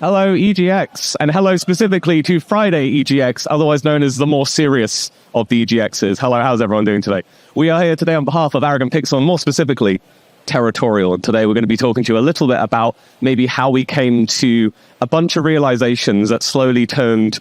Hello, EGX, and hello specifically to Friday EGX, otherwise known as the more serious of the EGXs. Hello, how's everyone doing today? We are here today on behalf of Arrogant Pixel, and more specifically, Terratorial. And today we're going to be talking to you a little bit about maybe how we came to a bunch of realizations that slowly turned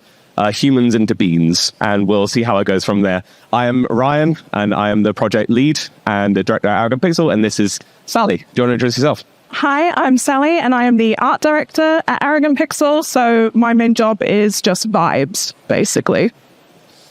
humans into beans, and we'll see how it goes from there. I am Ryan, and I am the project lead and the director at Arrogant Pixel, and this is Sally. Do you want to introduce yourself? Hi, I'm Sally, and I am the art director at Arrogant Pixel, so my main job is just vibes, basically.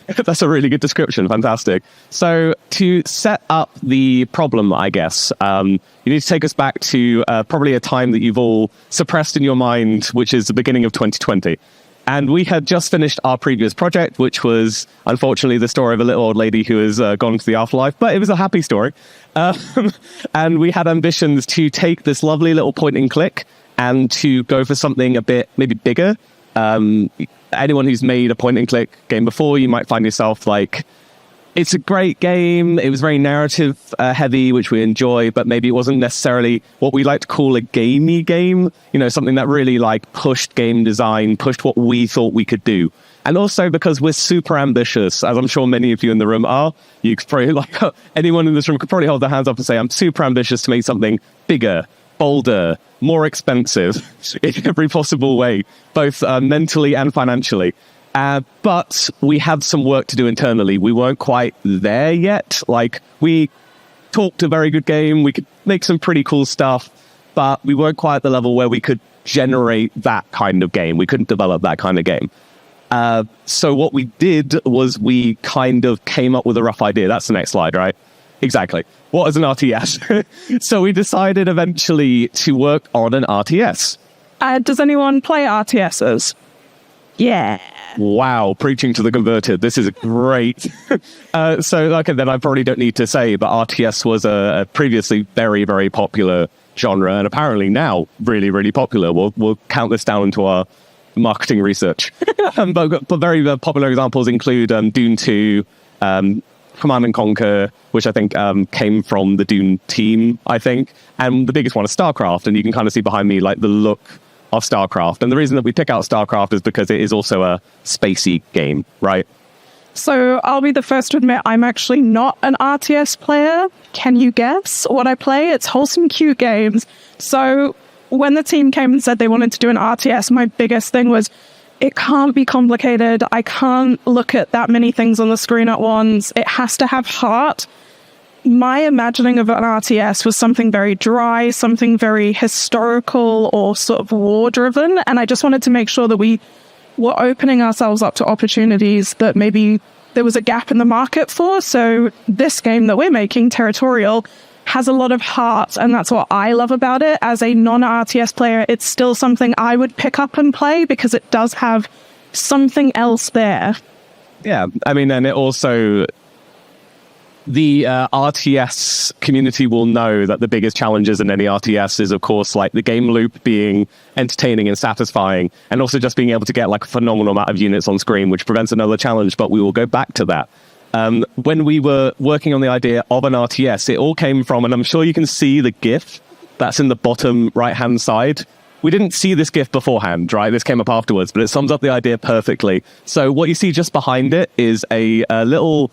That's a really good description. Fantastic. So to set up the problem, I guess, you need to take us back to probably a time that you've all suppressed in your mind, which is the beginning of 2020. And we had just finished our previous project, which was, unfortunately, the story of a little old lady who has gone to the afterlife, but it was a happy story. And we had ambitions to take this lovely little point and click and to go for something a bit maybe bigger. Anyone who's made a point and click game before, you might find yourself like, it's a great game. It was very narrative heavy, which we enjoy, but maybe it wasn't necessarily what we like to call a gamey game. You know, something that really like pushed game design, pushed what we thought we could do. And also because we're super ambitious, as I'm sure many of you in the room are, you could probably, like anyone in this room could probably hold their hands up and say, I'm super ambitious to make something bigger, bolder, more expensive in every possible way, both mentally and financially. But we had some work to do internally. We weren't quite there yet. Like, we talked a very good game. We could make some pretty cool stuff, but we weren't quite at the level where we could generate that kind of game. We couldn't develop that kind of game. So what we did was we kind of came up with a rough idea. That's the next slide, right? Exactly. What is an RTS? So we decided eventually to work on an RTS. Does anyone play RTSs? Yeah. Wow, preaching to the converted. This is great. So, okay, then I probably don't need to say, but RTS was a previously very, very popular genre, and apparently now really, really popular. We'll count this down into our marketing research. But very popular examples include Dune 2, Command and Conquer, which I think came from the Dune team, I think. And the biggest one is StarCraft, and you can kind of see behind me like the look of StarCraft. And the reason that we pick out StarCraft is because it is also a spacey game, right? So I'll be the first to admit I'm actually not an RTS player. Can you guess what I play? It's wholesome, cute games. So when the team came and said they wanted to do an RTS, my biggest thing was, it can't be complicated. I can't look at that many things on the screen at once. It has to have heart. My imagining of an RTS was something very dry, something very historical or sort of war-driven, and I just wanted to make sure that we were opening ourselves up to opportunities that maybe there was a gap in the market for. So this game that we're making, Terratorial, has a lot of heart, and that's what I love about it. As a non-RTS player, it's still something I would pick up and play because it does have something else there. Yeah, I mean, and it also... The RTS community will know that the biggest challenges in any RTS is, of course, like the game loop being entertaining and satisfying, and also just being able to get like a phenomenal amount of units on screen, which prevents another challenge, but we will go back to that. When we were working on the idea of an RTS, it all came from, and I'm sure you can see the GIF that's in the bottom right-hand side. We didn't see this GIF beforehand, right? This came up afterwards, but it sums up the idea perfectly. So what you see just behind it is a little...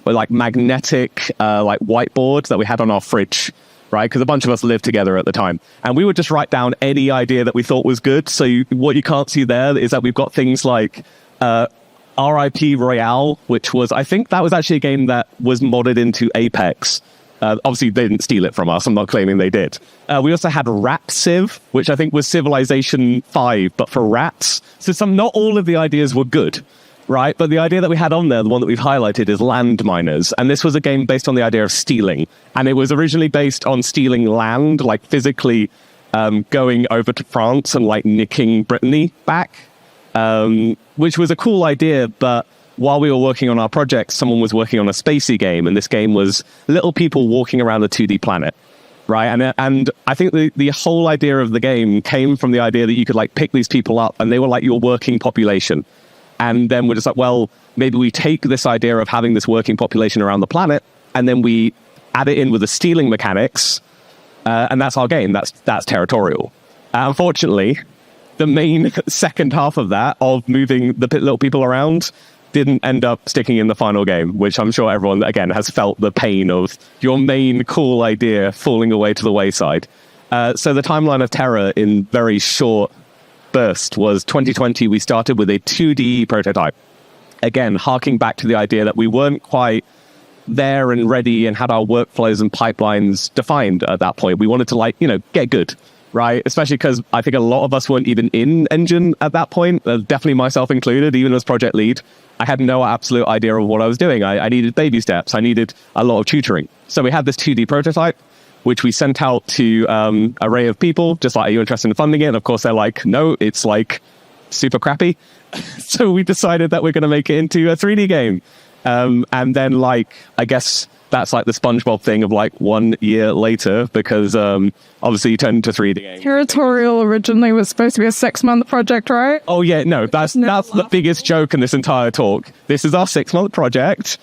like magnetic like whiteboard that we had on our fridge, right? Because a bunch of us lived together at the time, and we would just write down any idea that we thought was good. So what you can't see there is that we've got things like RIP Royale, which was, I think that was actually a game that was modded into Apex. Obviously they didn't steal it from us, I'm not claiming they did. We also had Rat Civ, which I think was Civilization 5 but for rats. So not all of the ideas were good, right? But the idea that we had on there, the one that we've highlighted, is Landminers. And this was a game based on the idea of stealing. And it was originally based on stealing land, like physically going over to France and like nicking Brittany back, which was a cool idea. But while we were working on our project, someone was working on a spacey game. And this game was little people walking around a 2D planet, right? And I think the whole idea of the game came from the idea that you could like pick these people up and they were like your working population. And then we're just like, well, maybe we take this idea of having this working population around the planet, and then we add it in with the stealing mechanics, and that's our game. That's Terratorial. Unfortunately, the main second half of that, of moving the little people around, didn't end up sticking in the final game, which I'm sure everyone, again, has felt the pain of your main cool idea falling away to the wayside. So the timeline of Terra in very short burst was 2020. We started with a 2D prototype. Again, harking back to the idea that we weren't quite there and ready and had our workflows and pipelines defined at that point. We wanted to get good, right? Especially because I think a lot of us weren't even in engine at that point, definitely myself included, even as project lead. I had no absolute idea of what I was doing. I needed baby steps. I needed a lot of tutoring. So we had this 2D prototype, which we sent out to an array of people, just like, are you interested in funding it? And of course, they're like, no, it's like super crappy. So we decided that we're going to make it into a 3D game. And then, I guess that's like the SpongeBob thing of 1 year later, because obviously you turned into 3D game. Territorial originally was supposed to be a 6-month project, right? Oh yeah, no, that's the biggest joke in this entire talk. This is our 6-month project,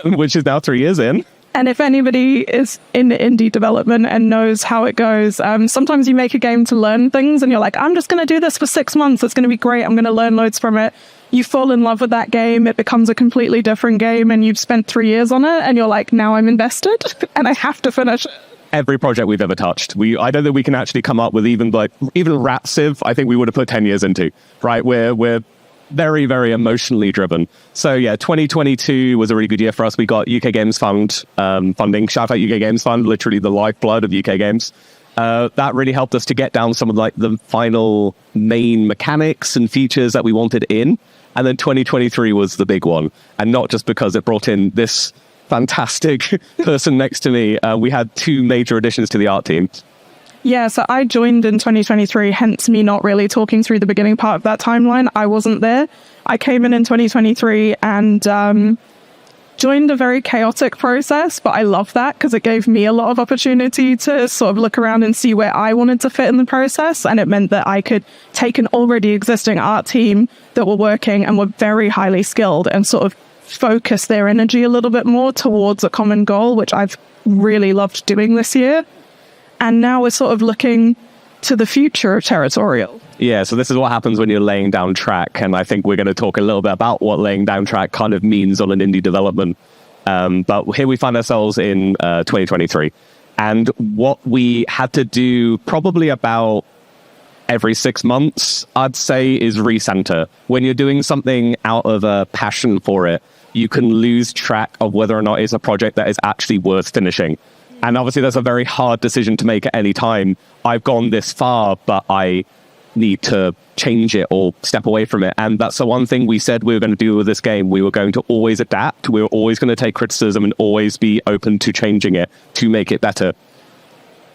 which is now 3 years in. And if anybody is in indie development and knows how it goes, sometimes you make a game to learn things and you're like, I'm just going to do this for 6 months. It's going to be great. I'm going to learn loads from it. You fall in love with that game. It becomes a completely different game and you've spent 3 years on it and you're like, now I'm invested and I have to finish it. Every project we've ever touched, I don't think we can actually come up with even Rat Civ, I think we would have put 10 years into, right? We're very, very emotionally driven. So yeah, 2022 was a really good year for us. We got UK Games Fund funding. Shout out UK Games Fund, literally the lifeblood of UK Games. That really helped us to get down some of the final main mechanics and features that we wanted in. And then 2023 was the big one. And not just because it brought in this fantastic person next to me. We had 2 major additions to the art team. Yeah, so I joined in 2023, hence me not really talking through the beginning part of that timeline. I wasn't there. I came in 2023 and joined a very chaotic process, but I love that because it gave me a lot of opportunity to sort of look around and see where I wanted to fit in the process. And it meant that I could take an already existing art team that were working and were very highly skilled and sort of focus their energy a little bit more towards a common goal, which I've really loved doing this year. And now we're sort of looking to the future of Terratorial. Yeah, so this is what happens when you're laying down track. And I think we're going to talk a little bit about what laying down track kind of means on an indie development. But here we find ourselves in 2023. And what we had to do probably about every 6 months, I'd say, is recenter. When you're doing something out of a passion for it, you can lose track of whether or not it's a project that is actually worth finishing. And obviously, that's a very hard decision to make at any time. I've gone this far, but I need to change it or step away from it. And that's the one thing we said we were going to do with this game. We were going to always adapt. We were always going to take criticism and always be open to changing it to make it better.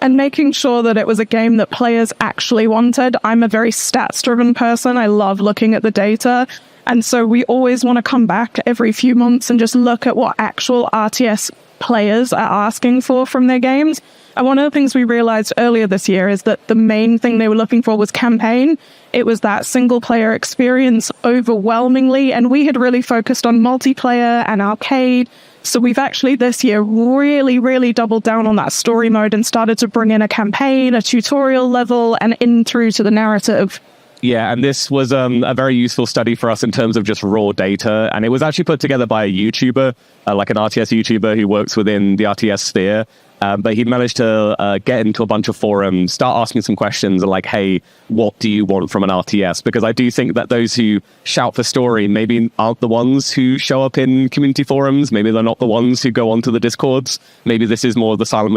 And making sure that it was a game that players actually wanted. I'm a very stats-driven person. I love looking at the data. And so we always want to come back every few months and just look at what actual RTS players are asking for from their games. And one of the things we realized earlier this year is that the main thing they were looking for was campaign. It was that single player experience overwhelmingly. And we had really focused on multiplayer and arcade. So we've actually this year really, really doubled down on that story mode and started to bring in a campaign, a tutorial level, and in through to the narrative. Yeah, and this was a very useful study for us in terms of just raw data. And it was actually put together by a YouTuber, like an RTS YouTuber who works within the RTS sphere. But he managed to get into a bunch of forums, start asking some questions like, hey, what do you want from an RTS? Because I do think that those who shout for story maybe aren't the ones who show up in community forums. Maybe they're not the ones who go onto the Discords. Maybe this is more the silent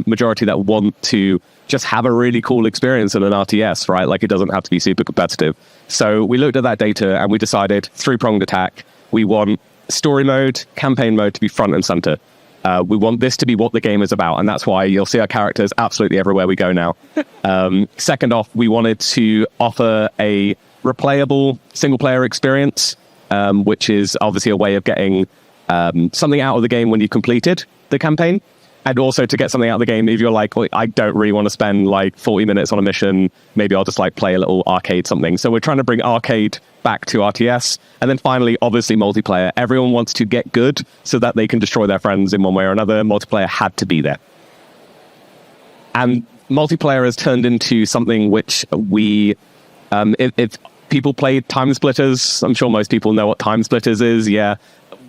majority that want to just have a really cool experience in an RTS, right? Like, it doesn't have to be super competitive. So we looked at that data and we decided 3-pronged attack. We want story mode, campaign mode to be front and center. We want this to be what the game is about, and that's why you'll see our characters absolutely everywhere we go now. Second off, we wanted to offer a replayable single-player experience, which is obviously a way of getting something out of the game when you've completed the campaign, and also to get something out of the game if you're like, well, I don't really want to spend like 40 minutes on a mission, maybe I'll just like play a little arcade something. So we're trying to bring arcade back to RTS. And then finally, obviously, multiplayer. Everyone wants to get good so that they can destroy their friends in one way or another. Multiplayer had to be there. And multiplayer has turned into something which we If people play Time Splitters, I'm sure most people know what Time Splitters is. Yeah.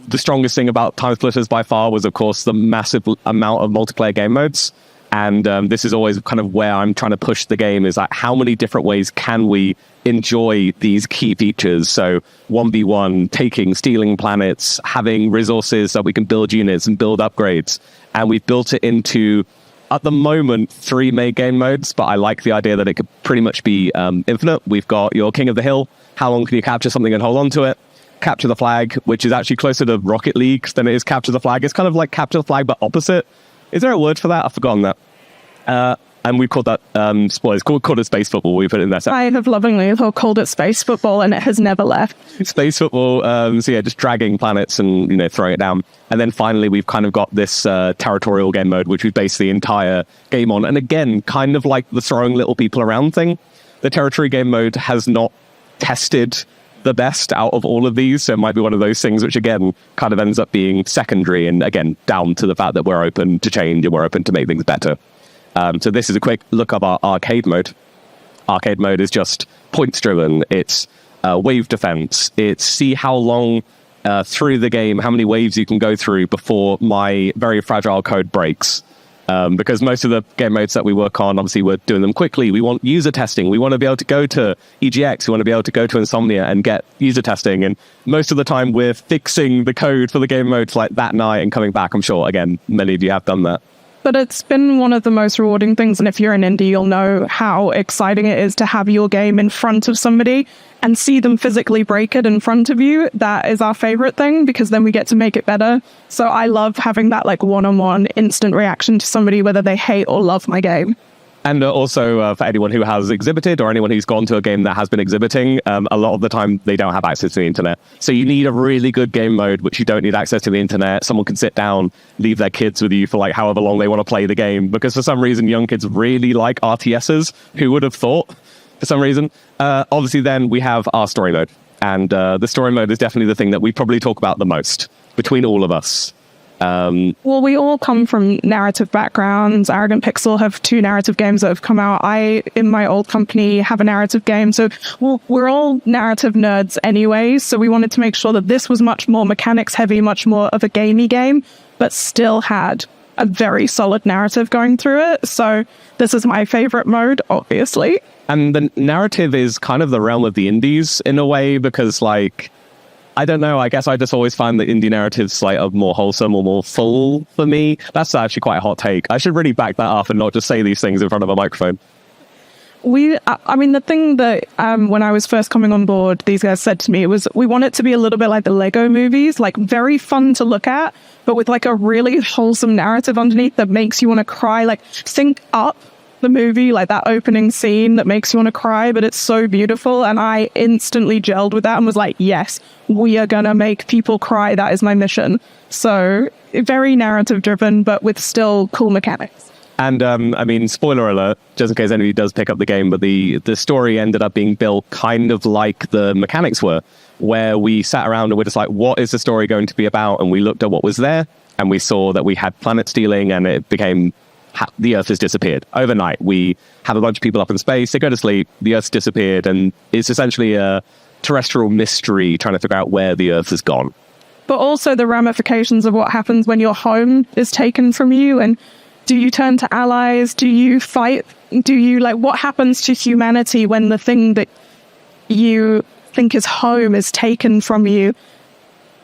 The strongest thing about Time Splitters by far was, of course, the massive amount of multiplayer game modes. And this is always kind of where I'm trying to push the game, is like, how many different ways can we enjoy these key features? So 1v1, stealing planets, having resources so we can build units and build upgrades. And we've built it into, at the moment, 3 main game modes, but I like the idea that it could pretty much be infinite. We've got your King of the Hill. How long can you capture something and hold on to it? Capture the Flag, which is actually closer to Rocket League than it is Capture the Flag. It's kind of like Capture the Flag, but opposite. Is there a word for that? I've forgotten that. And we've called that, spoilers, called it Space Football. We put it in there. I have lovingly called it Space Football, and it has never left. Space Football, so yeah, just dragging planets and, throwing it down. And then finally, we've kind of got this Terratorial game mode, which we base the entire game on. And again, kind of like the throwing little people around thing, the Territory game mode has not tested the best out of all of these, so it might be one of those things which again kind of ends up being secondary, and again down to the fact that we're open to change and we're open to make things better. So this is a quick look of our arcade mode. Arcade mode is just points driven. It's wave defense. It's see how long through the game, how many waves you can go through before my very fragile code breaks. Because most of the game modes that we work on, obviously we're doing them quickly. We want user testing. We want to be able to go to EGX. We want to be able to go to Insomnia and get user testing. And most of the time we're fixing the code for the game modes like that night and coming back. I'm sure, again, many of you have done that. But it's been one of the most rewarding things. And if you're an indie, you'll know how exciting it is to have your game in front of somebody and see them physically break it in front of you. That is our favorite thing, because then we get to make it better. So I love having that like one-on-one instant reaction to somebody, whether they hate or love my game. And also for anyone who has exhibited or anyone who's gone to a game that has been exhibiting, a lot of the time they don't have access to the internet. So you need a really good game mode, which you don't need access to the internet. Someone can sit down, leave their kids with you for like however long they want to play the game. Because for some reason, young kids really like RTSs. Who would have thought? For some reason. Obviously, then we have our story mode. And the story mode is definitely the thing that we probably talk about the most between all of us. Well, we all come from narrative backgrounds. Arrogant Pixel have 2 narrative games that have come out. I, in my old company, have a narrative game. So we're all narrative nerds anyway. So we wanted to make sure that this was much more mechanics heavy, much more of a gamey game, but still had a very solid narrative going through it. So this is my favorite mode, obviously. And the narrative is kind of the realm of the indies in a way, because like, I don't know, I guess I just always find the indie narratives like are more wholesome or more full for me. That's actually quite a hot take. I should really back that up and not just say these things in front of a microphone. I mean, the thing that when I was first coming on board, these guys said to me was, we want it to be a little bit like the Lego movies, like very fun to look at, but with like a really wholesome narrative underneath that makes you want to cry. Like, think Up, the movie, like that opening scene that makes you want to cry, but it's so beautiful. And I instantly gelled with that and was like, yes, we are gonna make people cry. That is my mission. So very narrative driven, but with still cool mechanics. And I mean, spoiler alert, just in case anybody does pick up the game, but the story ended up being built kind of like the mechanics were, where we sat around and we're just like, what is the story going to be about? And we looked at what was there and we saw that we had planet stealing, and it became the Earth has disappeared overnight. We have a bunch of people up in space, they go to sleep, the Earth's disappeared, and it's essentially a terrestrial mystery trying to figure out where the Earth has gone. But also the ramifications of what happens when your home is taken from you, and do you turn to allies? Do you fight? Do you, like, what happens to humanity when the thing that you think is home is taken from you?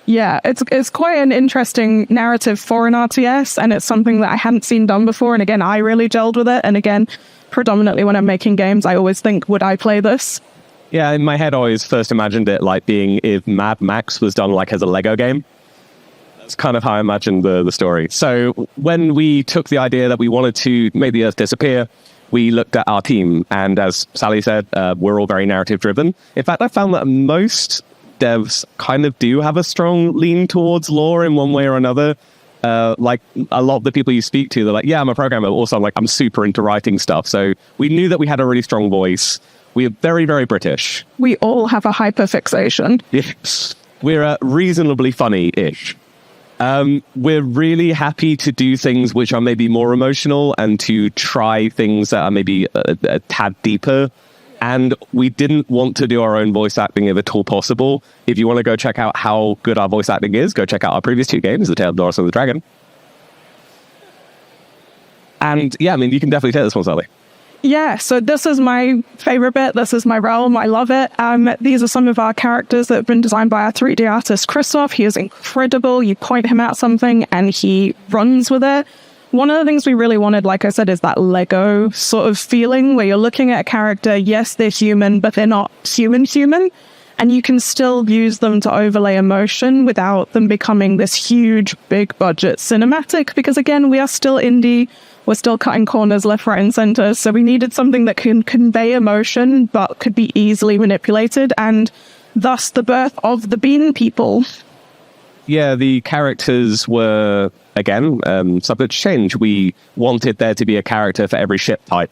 Yeah, it's quite an interesting narrative for an RTS, and it's something that I hadn't seen done before. And again, I really gelled with it. And again, predominantly when I'm making games, I always think, would I play this? Yeah, in my head, I always first imagined it like being if Mad Max was done like as a Lego game. That's kind of how I imagined the story. So when we took the idea that we wanted to make the Earth disappear, we looked at our team. And as Sally said, we're all very narrative driven. In fact, I found that most devs kind of do have a strong lean towards lore in one way or another. Like a lot of the people you speak to, they're like, yeah, I'm a programmer. Also, I'm super into writing stuff. So we knew that we had a really strong voice. We are very, very British. We all have a hyperfixation. Yes. We're reasonably funny-ish. We're really happy to do things which are maybe more emotional and to try things that are maybe a tad deeper. And we didn't want to do our own voice acting if at all possible. If you want to go check out how good our voice acting is, go check out our previous 2 games, The Tale of Doris and the Dragon. And yeah, I mean, you can definitely take this one, Sally. Yeah, so this is my favorite bit. This is my realm. I love it. These are some of our characters that have been designed by our 3D artist, Christoph. He is incredible. You point him at something and he runs with it. One of the things we really wanted, like I said, is that Lego sort of feeling where you're looking at a character. Yes, they're human, but they're not human. And you can still use them to overlay emotion without them becoming this huge, big budget cinematic. Because again, we are still indie. We're still cutting corners left, right, and center. So we needed something that can convey emotion, but could be easily manipulated. And thus the birth of the Bean People. Yeah, the characters were, again, subject to change. We wanted there to be a character for every ship type.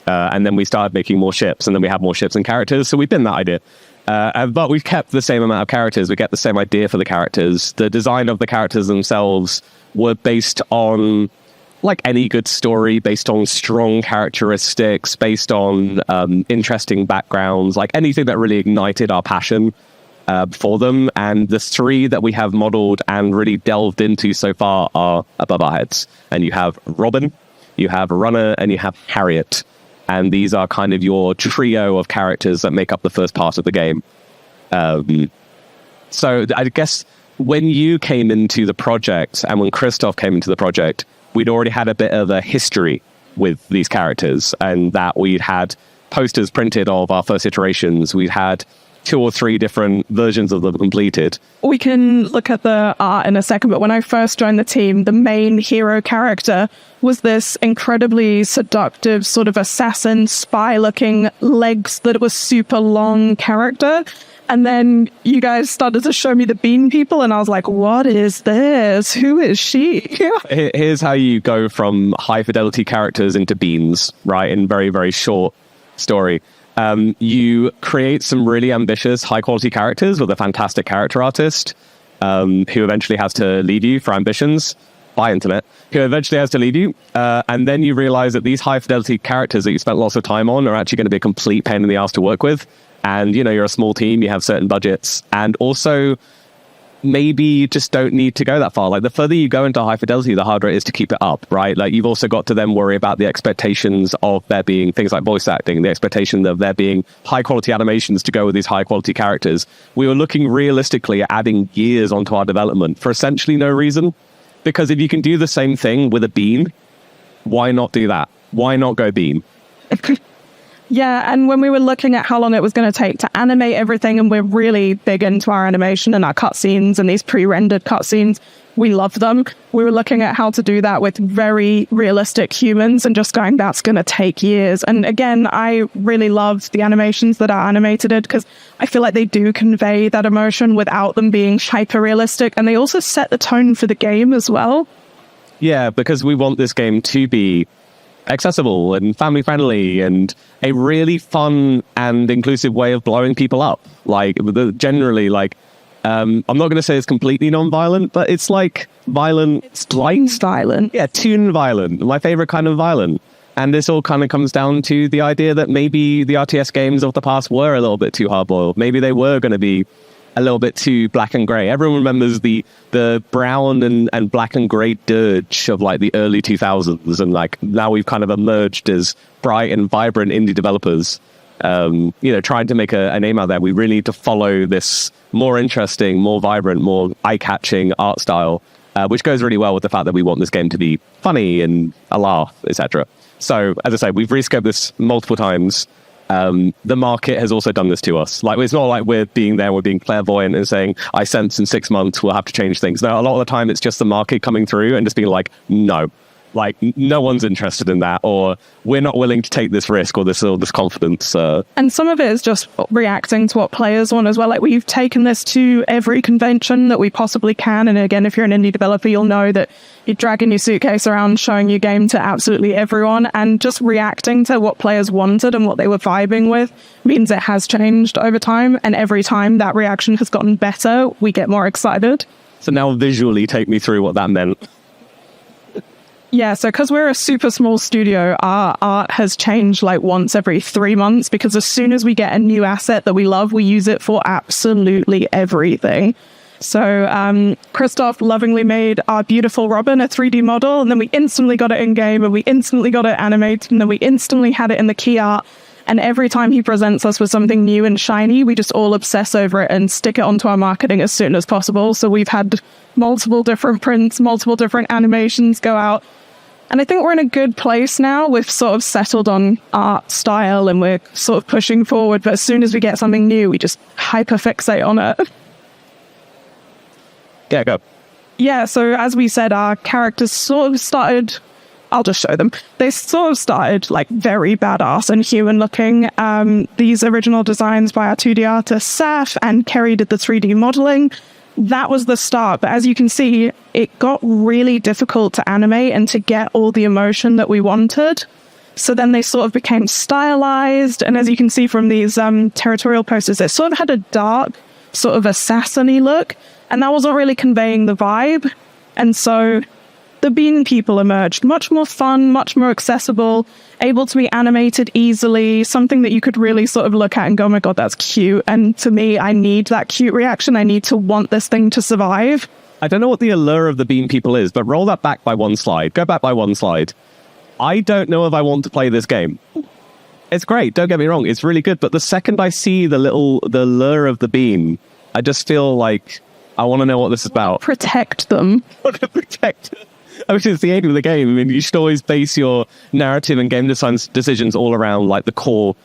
And then we started making more ships, and then we have more ships and characters. So we've been that idea. But we've kept the same amount of characters. We get the same idea for the characters. The design of the characters themselves were based on, like any good story, based on strong characteristics, based on interesting backgrounds, like anything that really ignited our passion for them. And the 3 that we have modeled and really delved into so far are above our heads. And you have Robin, you have Runner, and you have Harriet. And these are kind of your trio of characters that make up the first part of the game. So I guess when you came into the project and when Christoph came into the project, we'd already had a bit of a history with these characters, and that we'd had posters printed of our first iterations. We'd had 2 or 3 different versions of them completed. We can look at the art in a second, but when I first joined the team, the main hero character was this incredibly seductive sort of assassin, spy-looking, legs that was super long character. And then you guys started to show me the Bean People, and I was like, what is this? Who is she? Here's how you go from high-fidelity characters into beans, right, in very, very short story. You create some really ambitious, high-quality characters with a fantastic character artist who eventually has to leave you for ambitions by internet, who eventually has to leave you. And then you realize that these high-fidelity characters that you spent lots of time on are actually going to be a complete pain in the ass to work with. And, you know, you're a small team, you have certain budgets, and also maybe you just don't need to go that far. Like, the further you go into high fidelity, the harder it is to keep it up, right? Like, you've also got to then worry about the expectations of there being things like voice acting, the expectation of there being high quality animations to go with these high quality characters. We were looking realistically at adding years onto our development for essentially no reason. Because if you can do the same thing with a bean, why not do that? Why not go bean? Yeah, and when we were looking at how long it was going to take to animate everything, and we're really big into our animation and our cutscenes and these pre-rendered cutscenes, we love them. We were looking at how to do that with very realistic humans and just going, that's going to take years. And again, I really loved the animations that are animated because I feel like they do convey that emotion without them being hyper-realistic, and they also set the tone for the game as well. Yeah, because we want this game to be accessible and family friendly and a really fun and inclusive way of blowing people up. Like, generally, like, I'm not going to say it's completely non-violent, but it's like violent. It's light violent. Yeah, toon violent. My favorite kind of violent. And this all kind of comes down to the idea that maybe the RTS games of the past were a little bit too hard-boiled. Maybe they were going to be a little bit too black and grey. Everyone remembers the brown and black and grey dirge of like the early 2000s, and like now we've kind of emerged as bright and vibrant indie developers, trying to make a name out there. We really need to follow this more interesting, more vibrant, more eye-catching art style, which goes really well with the fact that we want this game to be funny and a laugh, etc. So, as I say, we've rescoped this multiple times. The market has also done this to us. Like, it's not like we're being clairvoyant and saying, I sense in 6 months we'll have to change things. No, a lot of the time it's just the market coming through and just being like, no. Like, no one's interested in that, or we're not willing to take this risk or this confidence. And some of it is just reacting to what players want as well. Like, we've taken this to every convention that we possibly can. And again, if you're an indie developer, you'll know that you're dragging your suitcase around, showing your game to absolutely everyone, and just reacting to what players wanted and what they were vibing with means it has changed over time. And every time that reaction has gotten better, we get more excited. So now visually take me through what that meant. Yeah, so because we're a super small studio, our art has changed like once every 3 months, because as soon as we get a new asset that we love, we use it for absolutely everything. So Christoph lovingly made our beautiful Robin a 3D model, and then we instantly got it in-game, and we instantly got it animated, and then we instantly had it in the key art. And every time he presents us with something new and shiny, we just all obsess over it and stick it onto our marketing as soon as possible. So we've had multiple different prints, multiple different animations go out. And I think we're in a good place now. We've sort of settled on art style and we're sort of pushing forward. But as soon as we get something new, we just hyperfixate on it. Yeah, go. Yeah, so as we said, our characters sort of started... I'll just show them. They sort of started like very badass and human looking. These original designs by our 2D artist, Saf, and Kerry did the 3D modeling. That was the start, but as you can see, it got really difficult to animate and to get all the emotion that we wanted. So then they sort of became stylized, and as you can see from these Terratorial posters, it sort of had a dark, sort of assassin-y look, and that wasn't really conveying the vibe. And so the Bean People emerged, much more fun, much more accessible, able to be animated easily, something that you could really sort of look at and go, oh my god, that's cute. And to me, I need that cute reaction. I need to want this thing to survive. I don't know what the allure of the Bean People is, but roll that back by one slide. Go back by one slide. I don't know if I want to play this game. It's great, don't get me wrong, it's really good, but the second I see the lure of the bean, I just feel like I want to know what this is about. Protect them. Protect them. Which is the aim of the game. I mean, you should always base your narrative and game design decisions all around like the core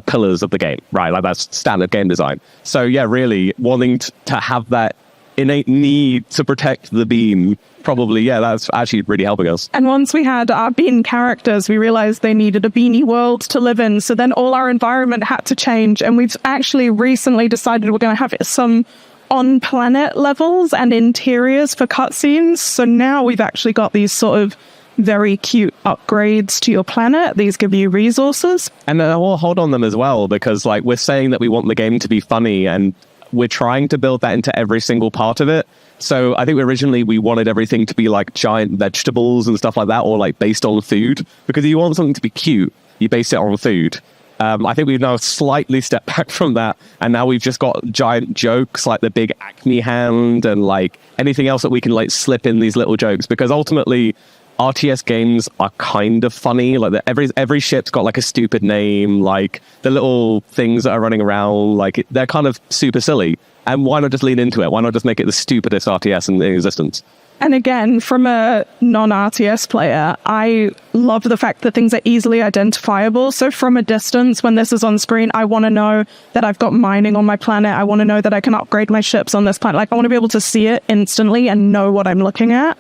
pillars of the game, right? Like that's standard game design. So yeah, really wanting to have that innate need to protect the bean, probably, yeah, that's actually really helping us. And once we had our bean characters, we realized they needed a beanie world to live in. So then all our environment had to change. And we've actually recently decided we're going to have some on-planet levels and interiors for cutscenes. So now we've actually got these sort of very cute upgrades to your planet. These give you resources. And we'll hold on them as well, because like we're saying that we want the game to be funny, and we're trying to build that into every single part of it. So I think originally we wanted everything to be like giant vegetables and stuff like that, or like based on food, because if you want something to be cute, you base it on food. I think we've now slightly stepped back from that, and now we've just got giant jokes like the big Acme hand and like anything else that we can like slip in these little jokes, because ultimately RTS games are kind of funny. Like every ship's got like a stupid name, like the little things that are running around, like they're kind of super silly. And why not just lean into it? Why not just make it the stupidest RTS in existence? And again, from a non-RTS player, I love the fact that things are easily identifiable. So from a distance, when this is on screen, I want to know that I've got mining on my planet. I want to know that I can upgrade my ships on this planet. Like, I want to be able to see it instantly and know what I'm looking at.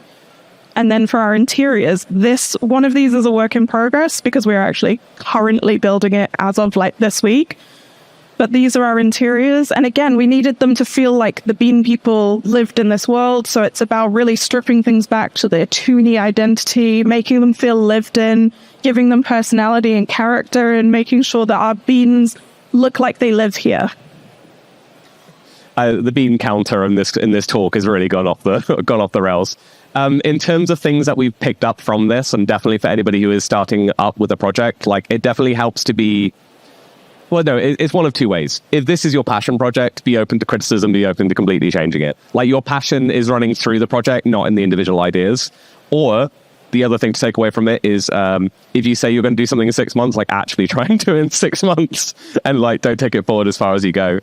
And then for our interiors, one of these is a work in progress, because we're actually currently building it as of like this week. But these are our interiors. And again, we needed them to feel like the Bean People lived in this world. So it's about really stripping things back to their toony identity, making them feel lived in, giving them personality and character, and making sure that our beans look like they live here. The bean counter in this talk has really gone off the rails. In terms of things that we've picked up from this, and definitely for anybody who is starting up with a project, like it definitely helps to be... Well, no, it's one of two ways. If this is your passion project, be open to criticism, be open to completely changing it. Like your passion is running through the project, not in the individual ideas. Or the other thing to take away from it is if you say you're going to do something in 6 months, like actually try and do it in 6 months, and like don't take it forward as far as you go.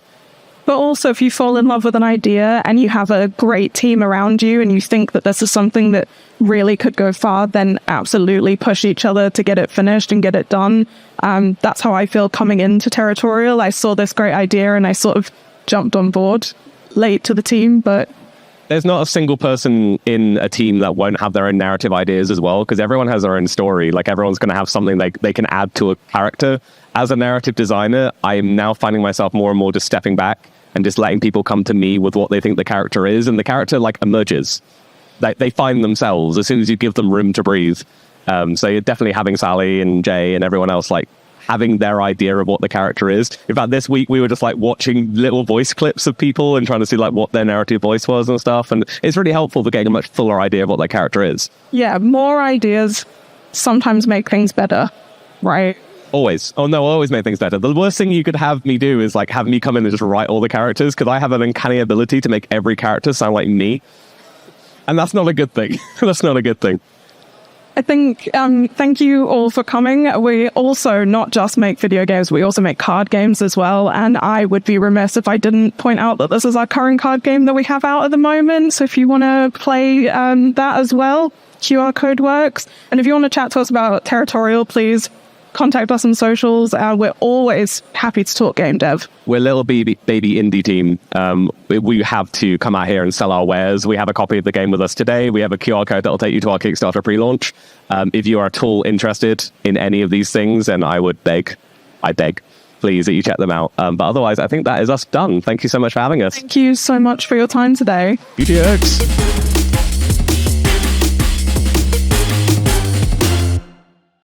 But also, if you fall in love with an idea and you have a great team around you and you think that this is something that really could go far, then absolutely push each other to get it finished and get it done. That's how I feel coming into Terratorial. I saw this great idea and I sort of jumped on board late to the team, but... There's not a single person in a team that won't have their own narrative ideas as well, because everyone has their own story. Like everyone's going to have something they can add to a character. As a narrative designer, I'm now finding myself more and more just stepping back and just letting people come to me with what they think the character is, and the character like emerges. They find themselves as soon as you give them room to breathe. So you're definitely having Sally and Jay and everyone else like having their idea of what the character is. In fact, this week we were just like watching little voice clips of people and trying to see like what their narrative voice was and stuff. And it's really helpful for getting a much fuller idea of what their character is. Yeah, more ideas sometimes make things better, right? Always. Oh no, I always make things better. The worst thing you could have me do is like have me come in and just write all the characters, because I have an uncanny ability to make every character sound like me. And that's not a good thing. That's not a good thing. I think, thank you all for coming. We also not just make video games, we also make card games as well. And I would be remiss if I didn't point out that this is our current card game that we have out at the moment. So if you want to play that as well, QR code works. And if you want to chat to us about Terratorial, please contact us on socials. We're always happy to talk game dev. We're a little baby indie team. We have to come out here and sell our wares. We have a copy of the game with us today. We have a QR code that will take you to our Kickstarter pre-launch. If you are at all interested in any of these things, then I beg, please, that you check them out. But otherwise, I think that is us done. Thank you so much for having us. Thank you so much for your time today. EGX.